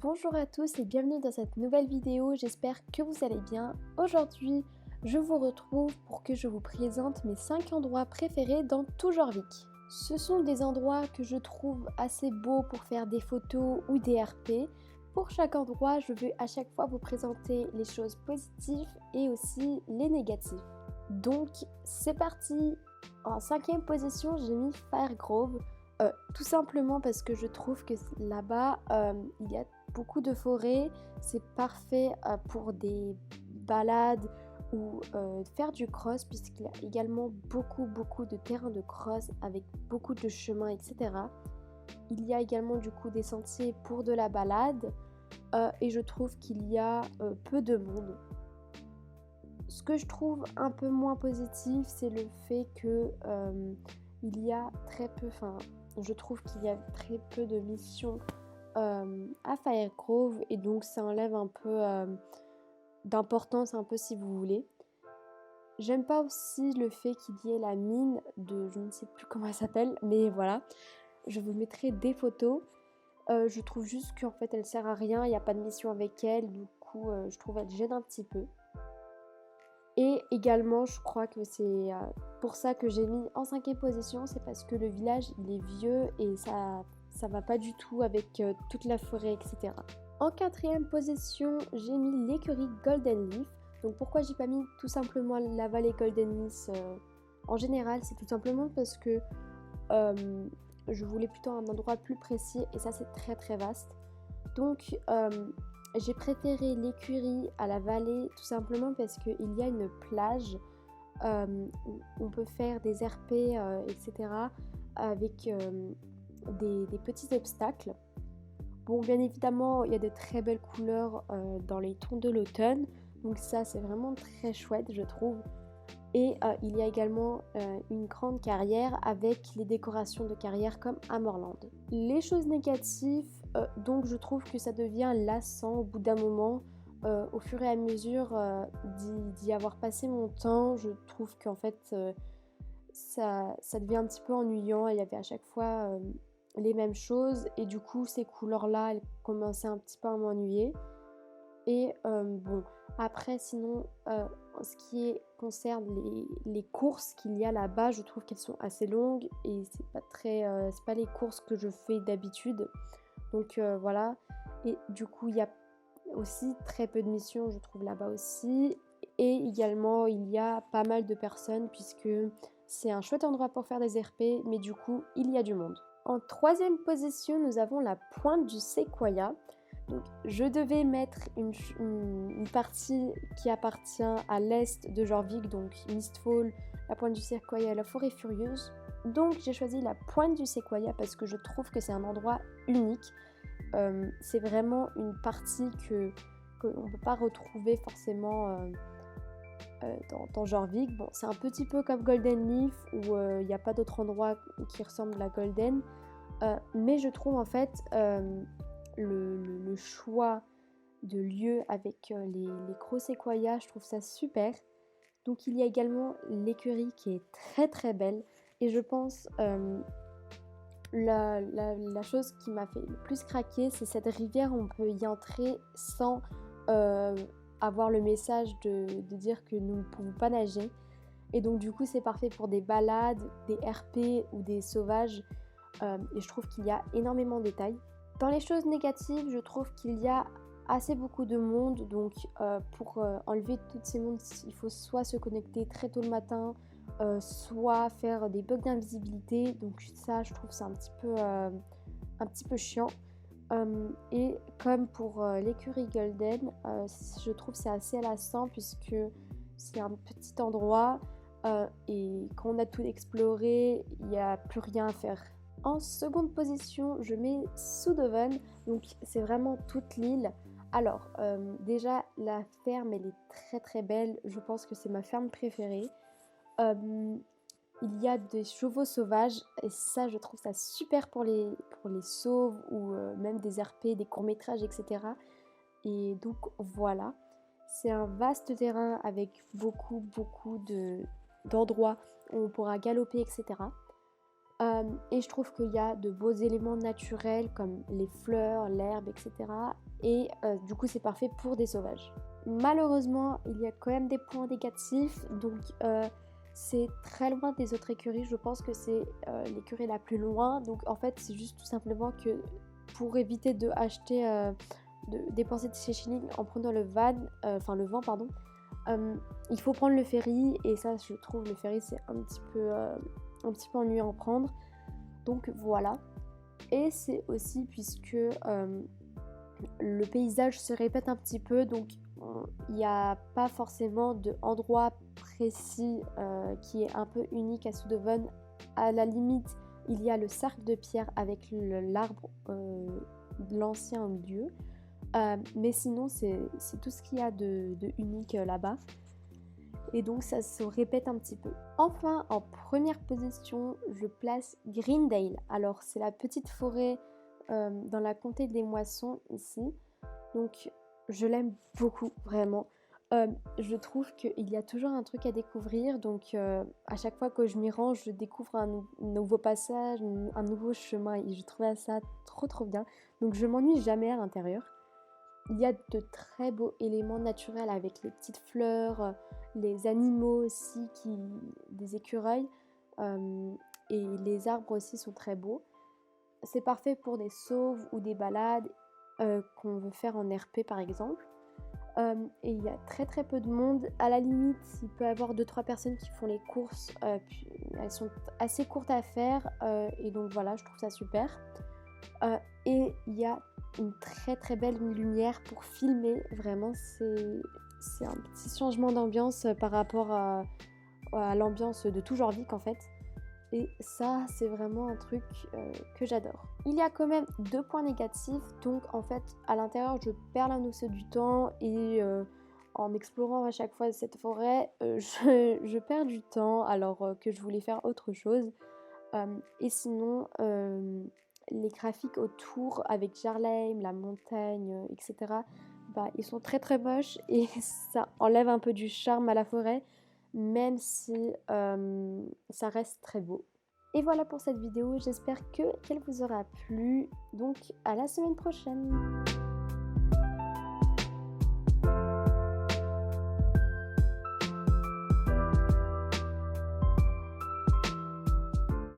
Bonjour à tous et bienvenue dans cette nouvelle vidéo, j'espère que vous allez bien. Aujourd'hui, je vous retrouve pour que je vous présente mes 5 endroits préférés dans tout Jorvik. Ce sont des endroits que je trouve assez beaux pour faire des photos ou des RP. Pour chaque endroit, je vais à chaque fois vous présenter les choses positives et aussi les négatives. Donc, c'est parti! En 5e position, j'ai mis Firegrove. Tout simplement parce que je trouve que là-bas, il y a beaucoup de forêts, c'est parfait pour des balades ou faire du cross puisqu'il y a également beaucoup de terrains de cross avec beaucoup de chemins, etc. Il y a également du coup des sentiers pour de la balade et je trouve qu'il y a peu de monde. Ce que je trouve un peu moins positif, c'est le fait que il y a très peu, je trouve qu'il y a très peu de missions à Firegrove et donc ça enlève un peu d'importance un peu si vous voulez. J'aime pas aussi le fait qu'il y ait la mine de, je ne sais plus comment elle s'appelle, mais voilà, je vous mettrai des photos. Je trouve juste qu'en fait elle sert à rien, il n'y a pas de mission avec elle, du coup je trouve elle gêne un petit peu. Et également, je crois que c'est pour ça que j'ai mis en 5e position, c'est parce que le village il est vieux et ça va pas du tout avec toute la forêt, etc. En 4e position, j'ai mis l'écurie Golden Leaf. Donc pourquoi j'ai pas mis tout simplement la vallée Golden Leaf en général, c'est tout simplement parce que je voulais plutôt un endroit plus précis et ça c'est très vaste. Donc j'ai préféré l'écurie à la vallée tout simplement parce qu'il y a une plage où on peut faire des RP, etc. avec des petits obstacles. Bon, bien évidemment, il y a de très belles couleurs dans les tons de l'automne, donc ça c'est vraiment très chouette je trouve. Et il y a également une grande carrière avec les décorations de carrière comme à Morland. Les choses négatives, donc je trouve que ça devient lassant au bout d'un moment. Au fur et à mesure d'y avoir passé mon temps, je trouve qu'en fait ça devient un petit peu ennuyant. Il y avait à chaque fois les mêmes choses et du coup ces couleurs-là, elles commençaient un petit peu à m'ennuyer. Et bon, après sinon, en ce qui concerne les courses qu'il y a là-bas, je trouve qu'elles sont assez longues et c'est pas les courses que je fais d'habitude. Donc voilà. Et du coup, il y a aussi très peu de missions, je trouve là-bas aussi. Et également, il y a pas mal de personnes puisque c'est un chouette endroit pour faire des RP, mais du coup, il y a du monde. En 3e position, nous avons la pointe du Séquoia. Donc, je devais mettre une partie qui appartient à l'est de Jorvik, donc Mistfall, la pointe du Séquoia et la forêt furieuse. Donc j'ai choisi la pointe du Séquoia parce que je trouve que c'est un endroit unique. C'est vraiment une partie qu'on ne peut pas retrouver forcément dans Jorvik. Bon, c'est un petit peu comme Golden Leaf où il n'y a pas d'autre endroit qui ressemble à Golden. Mais je trouve en fait le choix de lieu avec les gros séquoias, je trouve ça super. Donc il y a également l'écurie qui est très belle et je pense la chose qui m'a fait le plus craquer, c'est cette rivière où on peut y entrer sans avoir le message de dire que nous ne pouvons pas nager. Et donc du coup c'est parfait pour des balades, des RP ou des sauvages et je trouve qu'il y a énormément de détails. Dans les choses négatives, je trouve qu'il y a assez beaucoup de monde, donc pour enlever toutes ces mondes, il faut soit se connecter très tôt le matin, soit faire des bugs d'invisibilité, donc ça je trouve c'est un petit peu chiant. Et comme pour l'écurie Golden, je trouve c'est assez lassant puisque c'est un petit endroit et quand on a tout exploré, il n'y a plus rien à faire. En seconde position, je mets Soudoven, donc c'est vraiment toute l'île. Alors, déjà, la ferme, elle est très belle, je pense que c'est ma ferme préférée. Il y a des chevaux sauvages, et ça, je trouve ça super pour les sauves, ou même des RP, des courts-métrages, etc. Et donc, voilà. C'est un vaste terrain avec beaucoup d'endroits où on pourra galoper, etc. Et je trouve qu'il y a de beaux éléments naturels comme les fleurs, l'herbe, etc. Et du coup c'est parfait pour des sauvages. Malheureusement il y a quand même des points négatifs, donc c'est très loin des autres écuries. Je pense que c'est l'écurie la plus loin, donc en fait c'est juste tout simplement que pour éviter de acheter, de dépenser de ses shillings en prenant le van, le van pardon, il faut prendre le ferry, et ça je trouve le ferry c'est un petit peu ennuyeux à en prendre, donc voilà. Et c'est aussi puisque le paysage se répète un petit peu, donc il n'y a pas forcément d'endroit précis qui est un peu unique à Soudeven. À la limite, il y a le cercle de pierre avec l'arbre de l'ancien lieu, mais sinon c'est tout ce qu'il y a de unique là-bas. Et donc ça se répète un petit peu. Enfin, en première position, je place Greendale. Alors c'est la petite forêt dans la comté des Moissons ici. Donc je l'aime beaucoup, vraiment. Je trouve qu'il y a toujours un truc à découvrir, donc à chaque fois que je m'y rends, je découvre un nouveau passage, un nouveau chemin, et je trouvais ça trop bien. Donc je m'ennuie jamais à l'intérieur. Il y a de très beaux éléments naturels avec les petites fleurs, les animaux aussi, des écureuils, et les arbres aussi sont très beaux. C'est parfait pour des sauves ou des balades qu'on veut faire en RP par exemple. Et il y a très peu de monde. À la limite, il peut y avoir 2-3 personnes qui font les courses, puis elles sont assez courtes à faire, et donc voilà, je trouve ça super. Et il y a une très belle lumière pour filmer, vraiment c'est un petit changement d'ambiance par rapport à l'ambiance de Toujours-Vic en fait. Et ça c'est vraiment un truc que j'adore. Il y a quand même 2 points négatifs, donc en fait à l'intérieur je perds la notion du temps, et en explorant à chaque fois cette forêt, je perds du temps alors que je voulais faire autre chose. Et sinon les graphiques autour avec Jarlheim, la montagne, etc. Bah, ils sont très moches et ça enlève un peu du charme à la forêt, même si ça reste très beau. Et voilà pour cette vidéo, j'espère qu'elle vous aura plu. Donc à la semaine prochaine.